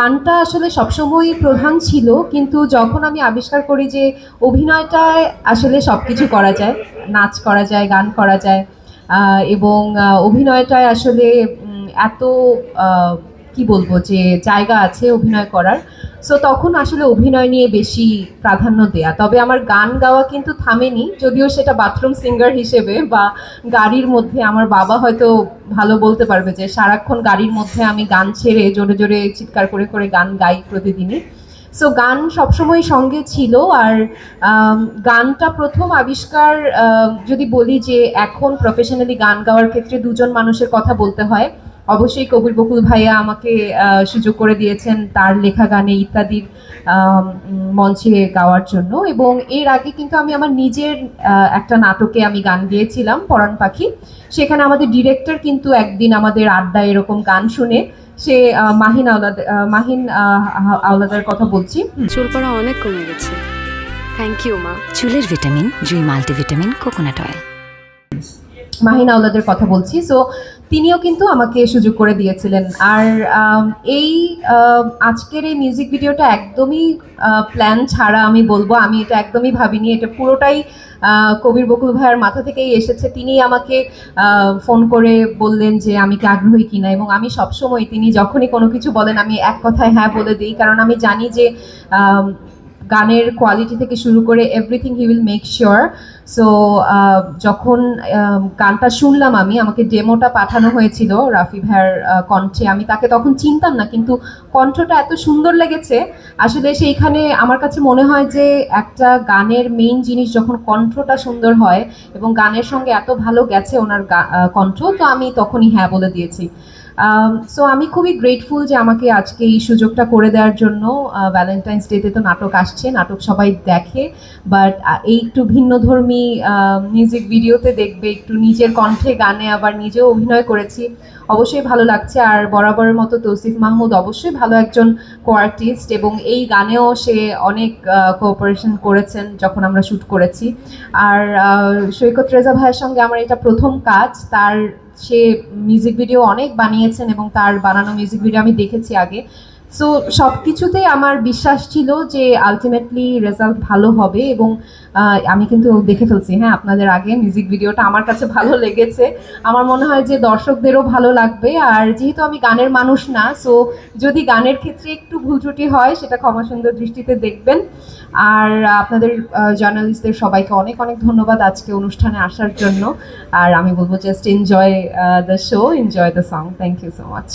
গানটা আসলে সবসময়ই প্রধান ছিল, কিন্তু যখন আমি আবিষ্কার করি যে অভিনয়টায় আসলে সবকিছু করা যায়, নাচ করা যায়, গান করা যায়, এবং অভিনয়টায় আসলে এত আহ, কি বলবো যে জায়গা আছে অভিনয় করার। সো তখন আসলে অভিনয় নিয়ে বেশি প্রাধান্য দেয়া। তবে আমার গান গাওয়া কিন্তু থামেনি, যদিও সেটা বাথরুম সিঙ্গার হিসেবে বা গাড়ির মধ্যে। আমার বাবা হয়তো ভালো বলতে পারবে যে সারাক্ষণ গাড়ির মধ্যে আমি গান ছেড়ে জোরে জোরে চিৎকার করে করে গান গাই প্রতিদিনই। সো গান সবসময় সঙ্গে ছিল। আর গানটা প্রথম আবিষ্কার, যদি বলি যে এখন প্রফেশনালি গান গাওয়ার ক্ষেত্রে দুজন মানুষের কথা বলতে হয়, অবশ্যই কবির বকুল ভাইয়া আমাকে সুযোগ করে দিয়েছেন তার লেখা গানে ইত্যাদির মঞ্চে গাওয়ার জন্য। এবং এর আগে কিন্তু আমি আমার নিজের একটা নাটকে আমি গান গেয়েছিলাম, পরাণ পাখি। সেখানে আমাদের ডিরেক্টর কিন্তু একদিন আমাদের আড্ডায় এরকম গান শুনে সে মাহিন আওলাদার কথা বলছি। চুল পড়া অনেক কমে গেছে, থ্যাংক ইউ মা। চুলের ভিটামিন জুই মাল্টিভিটামিন কোকোনাট অয়েল। মাহিন আওলাদের কথা বলছি। সো তিনিও কিন্তু আমাকে সুযোগ করে দিয়েছিলেন। আর এই আজকের এই মিউজিক ভিডিওটা একদমই প্ল্যান ছাড়া আমি বলবো, আমি এটা একদমই ভাবিনি। এটা পুরোটাই কবির বকুল ভাইয়ের মাথা থেকেই এসেছে। তিনি আমাকে ফোন করে বললেন যে আমি কি আগ্রহী কিনা, এবং আমি সবসময় তিনি যখনই কোনো কিছু বলেন আমি এক কথায় হ্যাঁ বলে দিই, কারণ আমি জানি যে গানের কোয়ালিটি থেকে শুরু করে everything he will make sure. So যখন গানটা শুনলাম, আমাকে ডেমোটা পাঠানো হয়েছিল রাফি ভাইয়ের কণ্ঠে। আমি তাকে তখন চিনতাম না, কিন্তু কণ্ঠটা এত সুন্দর লেগেছে। আসলে সেইখানে আমার কাছে মনে হয় যে একটা গানের মেইন জিনিস যখন কণ্ঠটা সুন্দর হয়, এবং গানের সঙ্গে এত ভালো গেছে ওনার কণ্ঠ, তো আমি তখনই হ্যাঁ বলে দিয়েছি। সো আমি খুবই গ্রেটফুল যে আমাকে আজকে এই সুযোগটা করে দেওয়ার জন্য। ভ্যালেন্টাইন্স ডেতে তো নাটক আসছে, নাটক সবাই দেখে, বাট এই একটু ভিন্নধর্মী মিউজিক ভিডিওতে দেখবে, একটু নিজের কণ্ঠে গানে আবার নিজেও অভিনয় করেছি, অবশ্যই ভালো লাগছে। আর বরাবরের মতো তৌসিফ মাহমুদ অবশ্যই ভালো একজন কোয়ার্টিস্ট, এবং এই গানেও সে অনেক কোঅপারেশন করেছেন যখন আমরা শ্যুট করেছি। আর সৈকত রেজা ভাইয়ের সঙ্গে আমার এটা প্রথম কাজ। সে মিউজিক ভিডিও অনেক বানিয়েছেন, এবং তার বানানো মিউজিক ভিডিও আমি দেখেছি আগে। সো সব কিছুতেই আমার বিশ্বাস ছিল যে আলটিমেটলি রেজাল্ট ভালো হবে। এবং আমি কিন্তু দেখে ফেলছি, হ্যাঁ, আপনাদের আগে মিউজিক ভিডিওটা আমার কাছে ভালো লেগেছে। আমার মনে হয় যে দর্শকদেরও ভালো লাগবে। আর যেহেতু আমি গানের মানুষ না, সো যদি গানের ক্ষেত্রে একটু ভুল ত্রুটি হয় সেটা ক্ষমা সুন্দর দৃষ্টিতে দেখবেন। আর আপনাদের জার্নালিস্টদের সবাইকে অনেক অনেক ধন্যবাদ আজকে অনুষ্ঠানে আসার জন্য। আর আমি বলবো just enjoy the show, enjoy the song. Thank you so much.